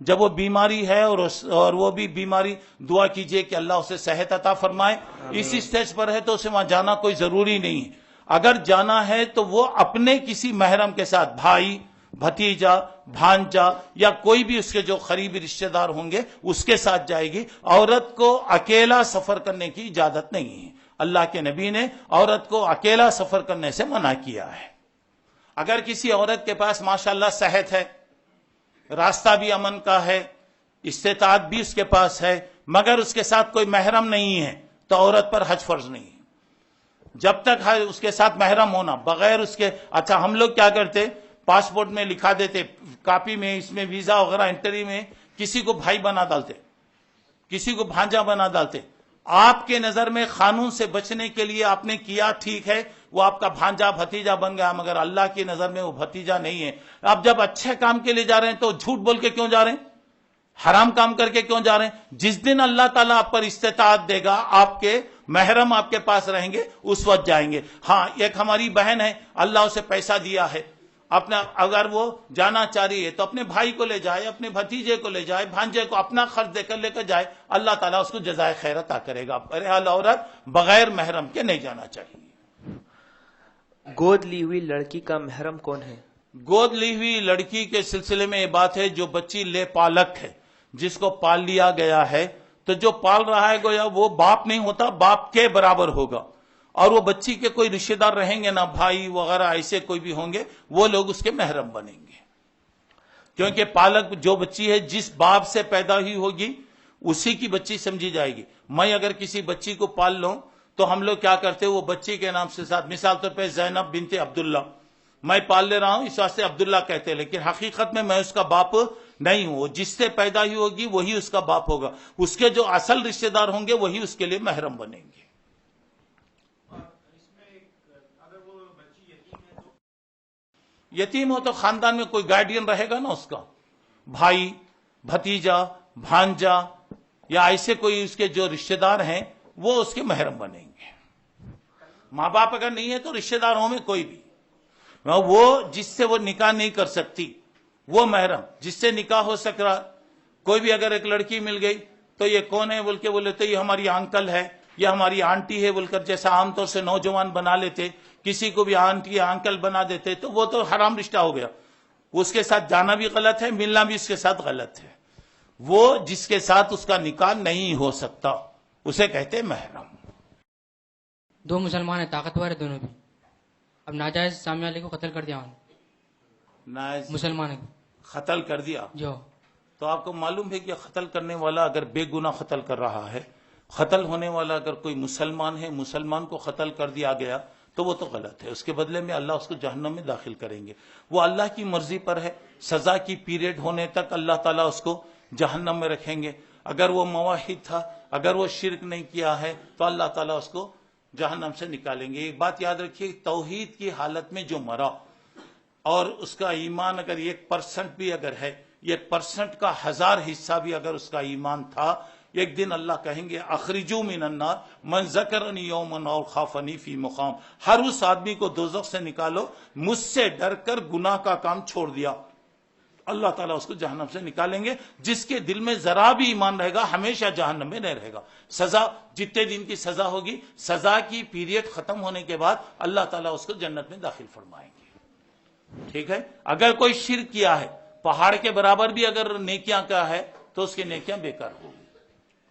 جب وہ بیماری ہے اور وہ بھی بیماری دعا کیجئے کہ اللہ اسے صحت عطا فرمائے. اسی سٹیج پر ہے تو اسے وہاں جانا کوئی ضروری نہیں ہے. اگر جانا ہے تو وہ اپنے کسی محرم کے ساتھ، بھائی، بھتیجا، بھانجا یا کوئی بھی اس کے جو قریبی رشتہ دار ہوں گے اس کے ساتھ جائے گی. عورت کو اکیلا سفر کرنے کی اجازت نہیں ہے. اللہ کے نبی نے عورت کو اکیلا سفر کرنے سے منع کیا ہے. اگر کسی عورت کے پاس ماشاءاللہ صحت ہے، راستہ بھی امن کا ہے، استطاعت بھی اس کے پاس ہے، مگر اس کے ساتھ کوئی محرم نہیں ہے تو عورت پر حج فرض نہیں ہے. جب تک اس کے ساتھ محرم ہونا، بغیر اس کے، اچھا ہم لوگ کیا کرتے، پاسپورٹ میں لکھا دیتے، کاپی میں، اس میں ویزا وغیرہ انٹری میں کسی کو بھائی بنا ڈالتے، کسی کو بھانجا بنا ڈالتے. آپ کے نظر میں قانون سے بچنے کے لیے آپ نے کیا، ٹھیک ہے، وہ آپ کا بھانجا بھتیجا بن گیا، مگر اللہ کی نظر میں وہ بھتیجا نہیں ہے. آپ جب اچھے کام کے لیے جا رہے ہیں تو جھوٹ بول کے کیوں جا رہے ہیں، حرام کام کر کے کیوں جا رہے ہیں؟ جس دن اللہ تعالیٰ آپ پر استطاعت دے گا، آپ کے محرم آپ کے پاس رہیں گے، اس وقت جائیں گے. ہاں، ایک ہماری بہن ہے، اللہ اسے پیسہ دیا ہے، اپنا اگر وہ جانا چاہ رہی ہے تو اپنے بھائی کو لے جائے، اپنے بھتیجے کو لے جائے، بھانجے کو اپنا خرچ دے کر لے کر جائے، اللہ تعالیٰ اس کو جزائے خیر عطا کرے گا. بہرحال عورت بغیر محرم کے نہیں جانا چاہیے. گود لی ہوئی لڑکی کا محرم کون ہے؟ گود لی ہوئی لڑکی کے سلسلے میں یہ بات ہے، جو بچی لے پالک ہے، جس کو پال لیا گیا ہے، تو جو پال رہا ہے گویا وہ باپ نہیں ہوتا، باپ کے برابر ہوگا. اور وہ بچی کے کوئی رشتہ دار رہیں گے نا، بھائی وغیرہ ایسے کوئی بھی ہوں گے، وہ لوگ اس کے محرم بنیں گے. کیونکہ پالک جو بچی ہے جس باپ سے پیدا ہی ہوگی اسی کی بچی سمجھی جائے گی. میں اگر کسی بچی کو پال لوں تو ہم لوگ کیا کرتے، وہ بچی کے نام سے ساتھ، مثال طور پہ زینب بنت عبداللہ، میں پال لے رہا ہوں اس واسطے عبداللہ کہتے ہیں، لیکن حقیقت میں اس کا باپ نہیں ہوں. جس سے پیدا ہی ہوگی وہی اس کا باپ ہوگا. اس کے جو اصل رشتہ دار ہوں گے وہی اس کے لیے محرم بنیں گے. یتیم ہو تو خاندان میں کوئی گارڈین رہے گا نا، اس کا بھائی، بھتیجا، بھانجا یا ایسے کوئی اس کے جو رشتہ دار ہیں وہ اس کے محرم بنیں گے. ماں باپ اگر نہیں ہے تو رشتہ داروں میں کوئی بھی، وہ جس سے وہ نکاح نہیں کر سکتی وہ محرم، جس سے نکاح ہو سک رہا. کوئی بھی اگر ایک لڑکی مل گئی تو یہ کون ہے بول کے بولے تو یہ ہماری انکل ہے یا ہماری آنٹی ہے بول کر، جیسا عام طور سے نوجوان بنا لیتے، کسی کو بھی آنٹی یا انکل بنا دیتے، تو وہ تو حرام رشتہ ہو گیا. اس کے ساتھ جانا بھی غلط ہے، ملنا بھی اس کے ساتھ غلط ہے. وہ جس کے ساتھ اس کا نکاح نہیں ہو سکتا اسے کہتے محرم. دو مسلمان ہیں، طاقتور ہیں دونوں بھی، اب ناجائز سامنے والے کو قتل کر دیا، مسلمان ہے، قتل کر دیا. جو تو آپ کو معلوم ہے کہ قتل کرنے والا اگر بے گناہ قتل کر رہا ہے، قتل ہونے والا اگر کوئی مسلمان ہے، مسلمان کو قتل کر دیا گیا تو وہ تو غلط ہے. اس کے بدلے میں اللہ اس کو جہنم میں داخل کریں گے. وہ اللہ کی مرضی پر ہے، سزا کی پیریڈ ہونے تک اللہ تعالیٰ اس کو جہنم میں رکھیں گے. اگر وہ موحد تھا، اگر وہ شرک نہیں کیا ہے تو اللہ تعالیٰ اس کو جہنم سے نکالیں گے. ایک بات یاد رکھیے، توحید کی حالت میں جو مرا اور اس کا ایمان اگر 1% بھی اگر ہے، 1% کا 1000 حصہ بھی اگر اس کا ایمان تھا، ایک دن اللہ کہیں گے اخرجو من النار من ذکرنی یوما اور خافنی فی مقام. ہر اس آدمی کو دوزخ سے نکالو مجھ سے ڈر کر گناہ کا کام چھوڑ دیا. اللہ تعالیٰ اس کو جہنم سے نکالیں گے. جس کے دل میں ذرا بھی ایمان رہے گا ہمیشہ جہنم میں نہیں رہے گا. سزا جتنے دن کی سزا ہوگی، سزا کی پیریڈ ختم ہونے کے بعد اللہ تعالیٰ اس کو جنت میں داخل فرمائیں گے. ٹھیک ہے. اگر کوئی شرک کیا ہے، پہاڑ کے برابر بھی اگر نیکیاں کا ہے تو اس کی نیکیاں بیکار ہوگی،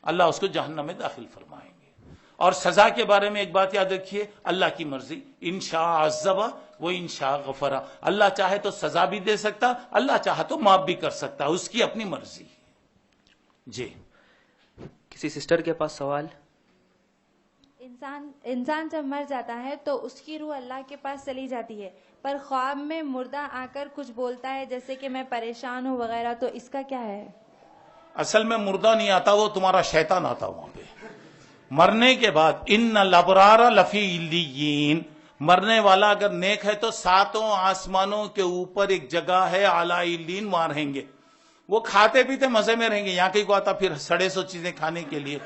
اللہ اس کو جہنم میں داخل فرمائیں گے. اور سزا کے بارے میں ایک بات یاد رکھیے، اللہ کی مرضی، انشاء عذب و انشاء غفرا. اللہ چاہے تو سزا بھی دے سکتا، اللہ چاہے تو معاف بھی کر سکتا، اس کی اپنی مرضی. جی کسی سسٹر کے پاس سوال. انسان جب مر جاتا ہے تو اس کی روح اللہ کے پاس چلی جاتی ہے، پر خواب میں مردہ آ کر کچھ بولتا ہے جیسے کہ میں پریشان ہوں وغیرہ، تو اس کا کیا ہے؟ اصل میں مردہ نہیں آتا، وہ تمہارا شیطان آتا وہاں پہ. مرنے کے بعد ان الابرار لفی علیین، مرنے والا اگر نیک ہے تو 7 آسمانوں کے اوپر ایک جگہ ہے اعلی علیین، وہاں رہیں گے. وہ کھاتے پیتے مزے میں رہیں گے. یہاں کہیں کو آتا پھر 150 چیزیں کھانے کے لیے.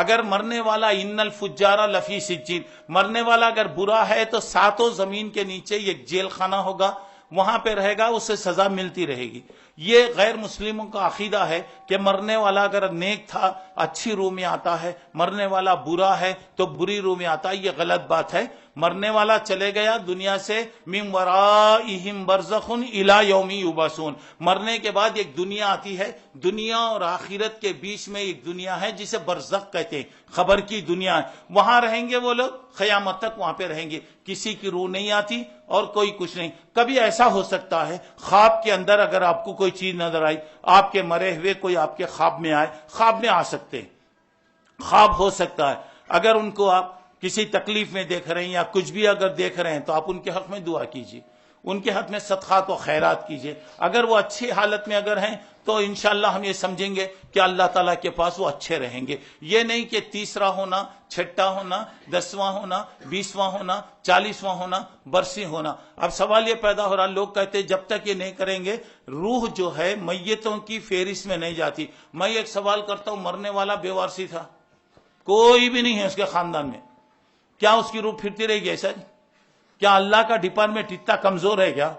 اگر مرنے والا ان الفجار لفی سجین، مرنے والا اگر برا ہے تو 7 زمین کے نیچے ایک جیل خانہ ہوگا، وہاں پہ رہے گا، اسے سزا ملتی رہے گی. یہ غیر مسلموں کا عقیدہ ہے کہ مرنے والا اگر نیک تھا اچھی روح میں آتا ہے، مرنے والا برا ہے تو بری روح میں آتا ہے. یہ غلط بات ہے. مرنے والا چلے گیا دنیا سے، من ورائہم برزخ الی یوم یبعثون، مرنے کے بعد ایک دنیا آتی ہے، دنیا اور آخرت کے بیچ میں ایک دنیا ہے جسے برزخ کہتے ہیں، خبر کی دنیا ہے. وہاں رہیں گے وہ لوگ قیامت تک، وہاں پہ رہیں گے. کسی کی روح نہیں آتی اور کوئی کچھ نہیں. کبھی ایسا ہو سکتا ہے خواب کے اندر اگر آپ کو کوئی چیز نظر آئی، آپ کے مرے ہوئے کوئی آپ کے خواب میں آئے، خواب میں آ سکتے ہیں، خواب ہو سکتا ہے. اگر ان کو آپ کسی تکلیف میں دیکھ رہے ہیں یا کچھ بھی اگر دیکھ رہے ہیں تو آپ ان کے حق میں دعا کیجیے، ان کے حق میں صدقات و خیرات کیجیے. اگر وہ اچھی حالت میں اگر ہیں تو انشاءاللہ ہم یہ سمجھیں گے کہ اللہ تعالیٰ کے پاس وہ اچھے رہیں گے. یہ نہیں کہ 30واں ہونا، 6واں ہونا، 10واں ہونا، 20واں ہونا، 40واں ہونا، برسی ہونا. اب سوال یہ پیدا ہو رہا، لوگ کہتے ہیں جب تک یہ نہیں کریں گے روح جو ہے میتوں کی فہرست میں نہیں جاتی. میں ایک سوال کرتا ہوں، مرنے والا بے وارثی تھا، کوئی بھی نہیں ہے اس کے خاندان میں، کیا اس کی روح پھرتی رہے گی ایسا؟ کیا اللہ کا ڈپارٹمنٹ اتنا کمزور ہے کیا؟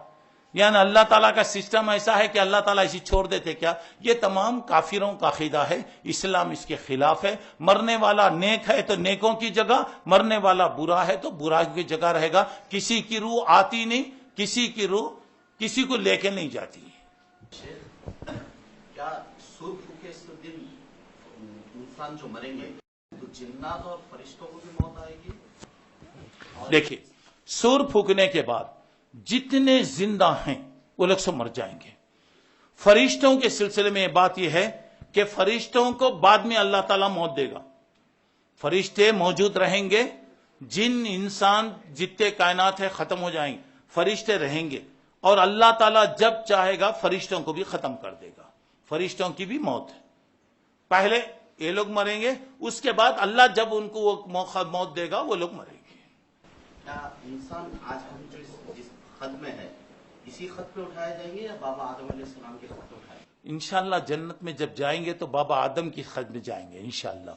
یعنی اللہ تعالیٰ کا سسٹم ایسا ہے کہ اللہ تعالیٰ اسی چھوڑ دیتے کیا؟ یہ تمام کافروں کا عقیدہ ہے، اسلام اس کے خلاف ہے. مرنے والا نیک ہے تو نیکوں کی جگہ، مرنے والا برا ہے تو برا کی جگہ رہے گا. کسی کی روح آتی نہیں، کسی کی روح کسی کو لے کے نہیں جاتی. کیا سور پھونکے اس دن انسان جو مریں گے تو جنات اور فرشتوں کو بھی موت آئے گی؟ دیکھیے، سور پھونکنے کے بعد جتنے زندہ ہیں وہ لوگ سب مر جائیں گے. فرشتوں کے سلسلے میں بات یہ ہے کہ فرشتوں کو بعد میں اللہ تعالیٰ موت دے گا. فرشتے موجود رہیں گے، جن انسان جتنے کائنات ہے ختم ہو جائیں گے، فرشتے رہیں گے، اور اللہ تعالیٰ جب چاہے گا فرشتوں کو بھی ختم کر دے گا. فرشتوں کی بھی موت ہے، پہلے یہ لوگ مریں گے، اس کے بعد اللہ جب ان کو وہ موت دے گا وہ لوگ مریں گے. کیا انسان آج ہم جو جس خط میں ہے اسی خط پہ اٹھائے جائیں گے یا بابا آدم علیہ السلام کے خط پہ اٹھائے؟ انشاءاللہ جنت میں جب جائیں گے تو بابا آدم کی خط میں جائیں گے انشاءاللہ.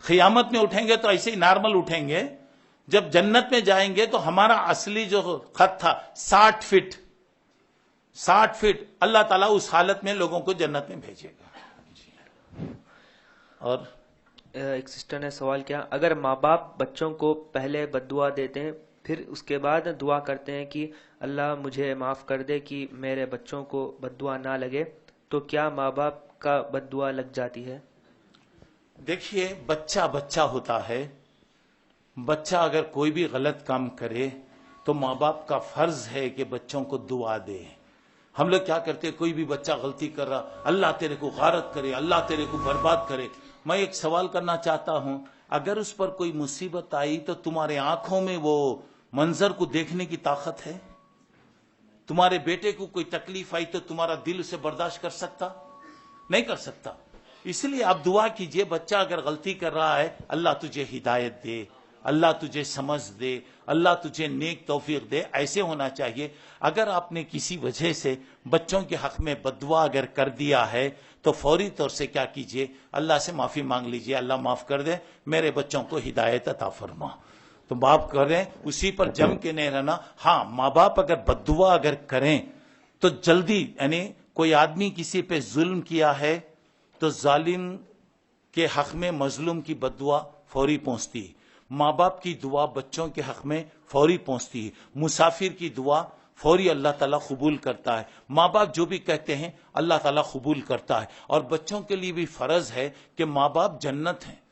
قیامت میں اٹھیں گے تو ایسے ہی نارمل اٹھیں گے. جب جنت میں جائیں گے تو ہمارا اصلی جو خط تھا 60 فٹ اللہ تعالیٰ اس حالت میں لوگوں کو جنت میں بھیجے گا. اور ایک سسٹر نے سوال کیا، اگر ماں باپ بچوں کو پہلے بد دعا دیتے ہیں پھر اس کے بعد دعا کرتے ہیں کہ اللہ مجھے معاف کر دے کہ میرے بچوں کو بد دعا نہ لگے، تو کیا ماں باپ کا بد دعا لگ جاتی ہے؟ دیکھیے، بچہ ہوتا ہے. بچہ اگر کوئی بھی غلط کام کرے تو ماں باپ کا فرض ہے کہ بچوں کو دعا دے. ہم لوگ کیا کرتے ہیں، کوئی بھی بچہ غلطی کر رہا، اللہ تیرے کو غارت کرے، اللہ تیرے کو برباد کرے. میں ایک سوال کرنا چاہتا ہوں، اگر اس پر کوئی مصیبت آئی تو تمہارے آنکھوں میں وہ منظر کو دیکھنے کی طاقت ہے؟ تمہارے بیٹے کو کوئی تکلیف آئی تو تمہارا دل اسے برداشت کر سکتا؟ نہیں کر سکتا. اس لیے آپ دعا کیجئے، بچہ اگر غلطی کر رہا ہے اللہ تجھے ہدایت دے، اللہ تجھے سمجھ دے، اللہ تجھے نیک توفیق دے. ایسے ہونا چاہیے. اگر آپ نے کسی وجہ سے بچوں کے حق میں بد دعا اگر کر دیا ہے تو فوری طور سے کیا کیجئے، اللہ سے معافی مانگ لیجئے، اللہ معاف کر دے، میرے بچوں کو ہدایت عطا فرما. تو باپ کریں، اسی پر جم کے نہیں رہنا. ہاں، ماں باپ اگر بد دعا اگر کریں تو جلدی، یعنی کوئی آدمی کسی پہ ظلم کیا ہے تو ظالم کے حق میں مظلوم کی بد دعا فوری پہنچتی ہے. ماں باپ کی دعا بچوں کے حق میں فوری پہنچتی ہے. مسافر کی دعا فوری اللہ تعالیٰ قبول کرتا ہے. ماں باپ جو بھی کہتے ہیں اللہ تعالیٰ قبول کرتا ہے. اور بچوں کے لیے بھی فرض ہے کہ ماں باپ جنت ہیں.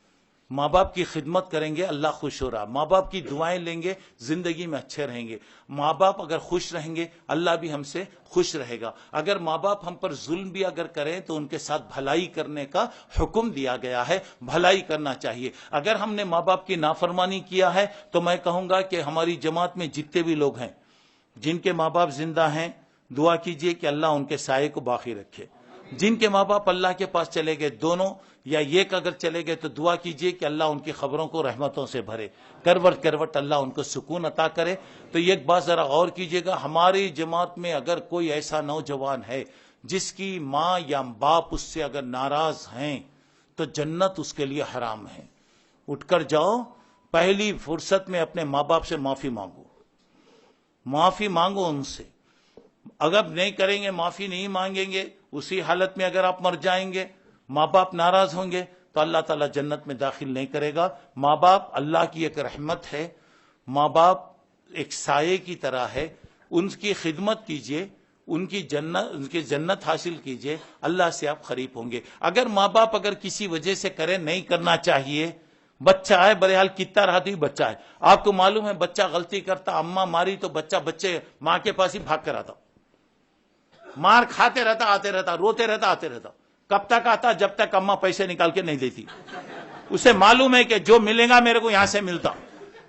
ماں باپ کی خدمت کریں گے اللہ خوش ہو رہا، ماں باپ کی دعائیں لیں گے زندگی میں اچھے رہیں گے. ماں باپ اگر خوش رہیں گے اللہ بھی ہم سے خوش رہے گا. اگر ماں باپ ہم پر ظلم بھی اگر کریں تو ان کے ساتھ بھلائی کرنے کا حکم دیا گیا ہے، بھلائی کرنا چاہیے. اگر ہم نے ماں باپ کی نافرمانی کیا ہے تو میں کہوں گا کہ ہماری جماعت میں جتنے بھی لوگ ہیں جن کے ماں باپ زندہ ہیں دعا کیجئے کہ اللہ ان کے سائے کو باقی رکھے. جن کے ماں باپ اللہ کے پاس چلے گئے، دونوں یا ایک اگر چلے گئے، تو دعا کیجئے کہ اللہ ان کی خبروں کو رحمتوں سے بھرے، کروٹ کروٹ اللہ ان کو سکون عطا کرے. تو ایک بات ذرا غور کیجئے گا، ہماری جماعت میں اگر کوئی ایسا نوجوان ہے جس کی ماں یا باپ اس سے اگر ناراض ہیں تو جنت اس کے لیے حرام ہے. اٹھ کر جاؤ، پہلی فرصت میں اپنے ماں باپ سے معافی مانگو، معافی مانگو ان سے. اگر نہیں کریں گے، معافی نہیں مانگیں گے، اسی حالت میں اگر آپ مر جائیں گے، ماں باپ ناراض ہوں گے تو اللہ تعالیٰ جنت میں داخل نہیں کرے گا. ماں باپ اللہ کی ایک رحمت ہے، ماں باپ ایک سائے کی طرح ہے، ان کی خدمت کیجئے، ان کی جنت حاصل کیجئے، اللہ سے آپ قریب ہوں گے. اگر ماں باپ اگر کسی وجہ سے کرے، نہیں کرنا چاہیے، بچہ ہے، بہرحال کتنا رہا تو بچہ ہے. آپ کو معلوم ہے بچہ غلطی کرتا، اماں ماری تو بچے ماں کے پاس ہی بھاگ کر آتا، مار کھاتے رہتا، آتے رہتا، روتے رہتا، آتے رہتا. کب تک آتا؟ جب تک اماں پیسے نکال کے نہیں دیتی. اسے معلوم ہے کہ جو ملے گا میرے کو یہاں سے ملتا.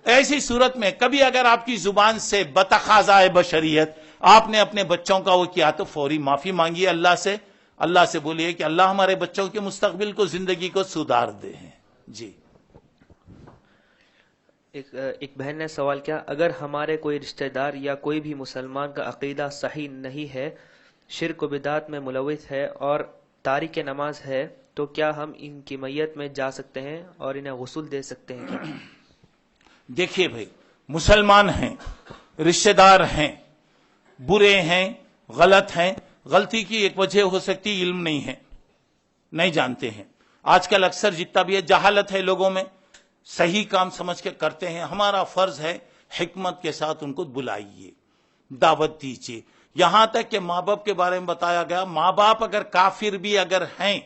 ایسی صورت میں کبھی اگر آپ کی زبان سے بتقاضائے بشریت آپ نے اپنے بچوں کا وہ کیا تو فوری معافی مانگیے اللہ سے بولیے کہ اللہ ہمارے بچوں کے مستقبل کو، زندگی کو سدھار دے. جی. ایک بہن نے سوال کیا، اگر ہمارے کوئی رشتہ دار یا کوئی بھی مسلمان کا عقیدہ صحیح نہیں ہے، شرک و بدعت میں ملوث ہے اور تارک نماز ہے، تو کیا ہم ان کی میت میں جا سکتے ہیں اور انہیں غسل دے سکتے ہیں کیا؟ دیکھیے بھائی، مسلمان ہیں، رشتہ دار ہیں، برے ہیں، غلط ہیں. غلطی کی ایک وجہ ہو سکتی علم نہیں ہے، نہیں جانتے ہیں. آج کل اکثر جتنا بھی ہے جہالت ہے لوگوں میں، صحیح کام سمجھ کے کرتے ہیں. ہمارا فرض ہے حکمت کے ساتھ ان کو بلائیے، دعوت دیجیے. یہاں تک کہ ماں باپ کے بارے میں بتایا گیا، ماں باپ اگر کافر بھی اگر ہیں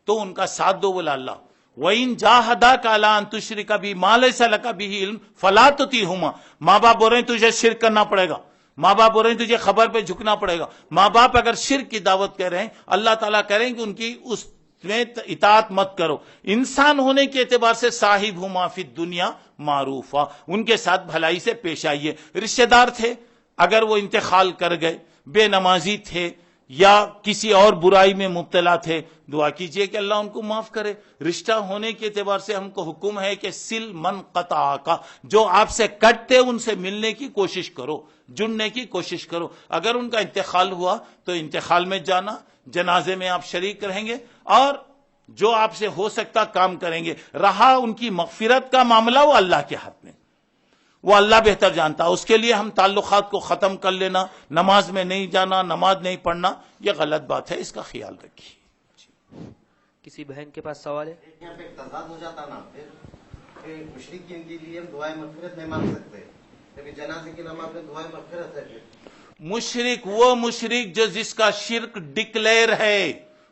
تو ان کا ساتھ دو. بولا اللہ وَإِن جَاهَدَاكَ عَلَىٰ أَن تُشْرِكَ بِي مَا لَيْسَ لَكَ بِهِ عِلْمٌ فَلَا تُطِعْهُمَا. ماں باپ بول رہے ہیں تجھے شرک کرنا پڑے گا، ماں باپ بول رہے ہیں تجھے خبر پہ جھکنا پڑے گا. ماں باپ اگر شرک کی دعوت کر رہے ہیں، اللہ تعالیٰ کہہ رہے ہیں کہ ان کی اس میں اطاعت مت کرو. انسان ہونے کے اعتبار سے صاحبہما فی الدنیا معروفا، ان کے ساتھ بھلائی سے پیش آئیے. رشتہ دار تھے، اگر وہ انتقال کر گئے، بے نمازی تھے یا کسی اور برائی میں مبتلا تھے، دعا کیجئے کہ اللہ ان کو معاف کرے. رشتہ ہونے کے اعتبار سے ہم کو حکم ہے کہ سل من قطع کا، جو آپ سے کٹتے ان سے ملنے کی کوشش کرو، جڑنے کی کوشش کرو. اگر ان کا انتقال ہوا تو انتقال میں جانا، جنازے میں آپ شریک رہیں گے اور جو آپ سے ہو سکتا کام کریں گے. رہا ان کی مغفرت کا معاملہ، وہ اللہ کے ہاتھ میں، وہ اللہ بہتر جانتا. اس کے لیے ہم تعلقات کو ختم کر لینا، نماز میں نہیں جانا، نماز نہیں پڑھنا، یہ غلط بات ہے، اس کا خیال رکھیے. کسی بہن کے پاس سوال ہے؟ یہاں پہ ایک تضاد ہو جاتا نا پھر کہ مشرکین کے لیے ہم دعائیں مغفرت نہیں مانگ سکتے، لیکن جنازے کی نماز میں دعائیں مغفرت ہے. پھر مشرک وہ مشرک جس کا شرک ڈکلیئر ہے،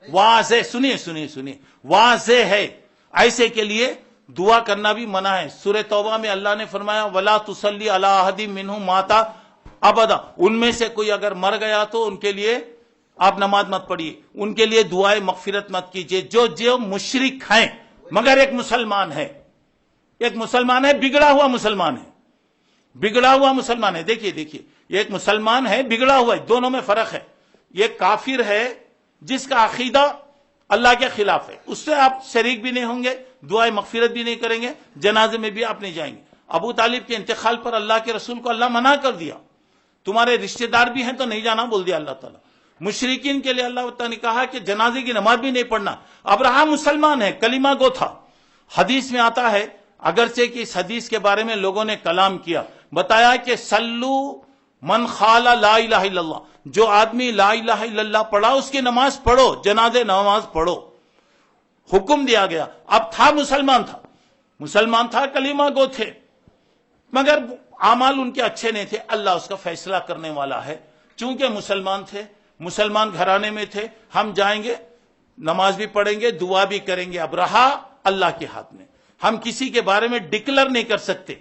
واضح، سنیے واضح ہے، ایسے کے لیے دعا کرنا بھی منع ہے. سورہ توبہ میں اللہ نے فرمایا وَلَا تُصَلِّ عَلَىٰ أَحَدٍ مِّنْهُمْ مَاتَ أَبَدًا. ان میں سے کوئی اگر مر گیا تو ان کے لیے آپ نماز مت پڑھیے، ان کے لیے دعائیں مغفرت مت کیجیے. جو مشرک ہیں مگر ایک مسلمان ہے، بگڑا ہوا مسلمان ہے. دیکھیے یہ ایک مسلمان ہے، بگڑا ہوا ہے، دونوں میں فرق ہے. یہ کافر ہے جس کا عقیدہ اللہ کے خلاف ہے، اس سے آپ شریک بھی نہیں ہوں گے، دعائیں مغفرت بھی نہیں کریں گے، جنازے میں بھی آپ نہیں جائیں گے. ابو طالب کے انتقال پر اللہ کے رسول کو اللہ منع کر دیا، تمہارے رشتہ دار بھی ہیں تو نہیں جانا بول دیا اللہ تعالیٰ. مشرکین کے لیے اللہ تعالیٰ نے کہا کہ جنازے کی نماز بھی نہیں پڑھنا. ابراہیم مسلمان ہے، کلمہ گو تھا. حدیث میں آتا ہے، اگرچہ کہ اس حدیث کے بارے میں لوگوں نے کلام کیا، بتایا کہ سلو من خال لا الہ الا اللہ، جو آدمی لا الہ الا اللہ پڑھا اس کی نماز پڑھو، جنازے نماز پڑھو، حکم دیا گیا. اب تھا مسلمان تھا، کلمہ گو تھے، مگر اعمال ان کے اچھے نہیں تھے. اللہ اس کا فیصلہ کرنے والا ہے. چونکہ مسلمان تھے، مسلمان گھرانے میں تھے، ہم جائیں گے، نماز بھی پڑھیں گے، دعا بھی کریں گے. اب رہا اللہ کے ہاتھ میں، ہم کسی کے بارے میں ڈکلیئر نہیں کر سکتے.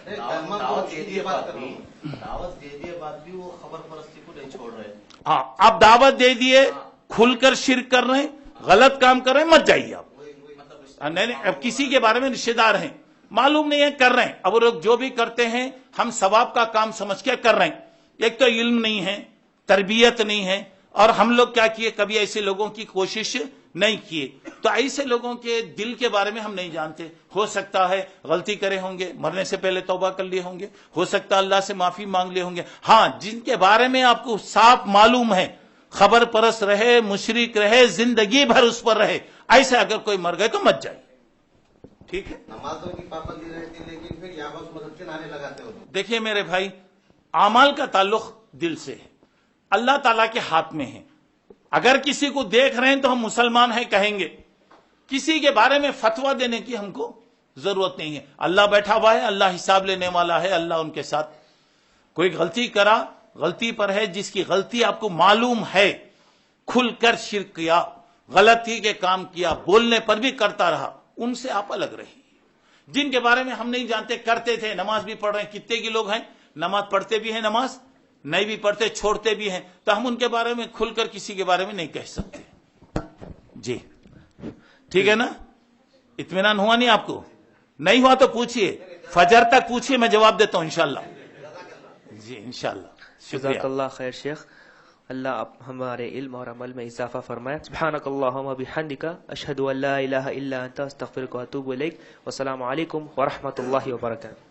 دعوت دے دیے بعد بھی وہ خبر پرستی کو نہیں چھوڑ رہے. ہاں، اب دعوت دے دیے، کھل کر شرک کر رہے ہیں، غلط کام کر رہے ہیں، مت جائیے آپ. نہیں، اب کسی کے بارے میں رشتہ دار ہیں، معلوم نہیں ہے، کر رہے ہیں. اب وہ لوگ جو بھی کرتے ہیں ہم ثواب کا کام سمجھ کے کر رہے ہیں. ایک تو علم نہیں ہے، تربیت نہیں ہے، اور ہم لوگ کیا کیے، کبھی ایسے لوگوں کی کوشش نہیں کیے. تو ایسے لوگوں کے دل کے بارے میں ہم نہیں جانتے. ہو سکتا ہے غلطی کرے ہوں گے، مرنے سے پہلے توبہ کر لیے ہوں گے، ہو سکتا ہے اللہ سے معافی مانگ لیے ہوں گے. ہاں، جن کے بارے میں آپ کو صاف معلوم ہے، خبر پرست رہے، مشرک رہے، زندگی بھر اس پر رہے، ایسے اگر کوئی مر گئے تو مت جائے. ٹھیک ہے، نمازوں کی پابندی رہتی لیکن پھر یہاں بس مدد کے نعرے لگاتے ہو. دیکھیے میرے بھائی، اعمال کا تعلق دل سے ہے، اللہ تعالیٰ کے ہاتھ میں ہے. اگر کسی کو دیکھ رہے ہیں تو ہم مسلمان ہیں کہیں گے, کسی کے بارے میں فتویٰ دینے کی ہم کو ضرورت نہیں ہے. اللہ بیٹھا ہوا ہے, اللہ حساب لینے والا ہے, اللہ ان کے ساتھ. کوئی غلطی کرا, غلطی پر ہے, جس کی غلطی آپ کو معلوم ہے, کھل کر شرک کیا, غلطی کے کام کیا, بولنے پر بھی کرتا رہا, ان سے آپ الگ رہیے. جن کے بارے میں ہم نہیں جانتے, کرتے تھے, نماز بھی پڑھ رہے ہیں, کتنے کے لوگ ہیں نماز پڑھتے بھی ہیں, نماز نہیں بھی پڑھتے, چھوڑتے بھی ہیں, تو ہم ان کے بارے میں کھل کر کسی کے بارے میں نہیں کہہ سکتے. جی ٹھیک ہے نا, اطمینان ہوا نہیں آپ کو؟ نہیں ہوا تو پوچھئے, فجر تک پوچھئے, میں جواب دیتا ہوں انشاءاللہ. جی انشاءاللہ. جزاک اللہ خیر شیخ, اللہ آپ ہمارے علم اور عمل میں اضافہ فرمائے. سبحانک اللہم و بحمدک, اشہد ان لا الہ الا انت, استغفرک و اتوب الیک. والسلام علیکم ورحمۃ اللہ وبرکاتہ.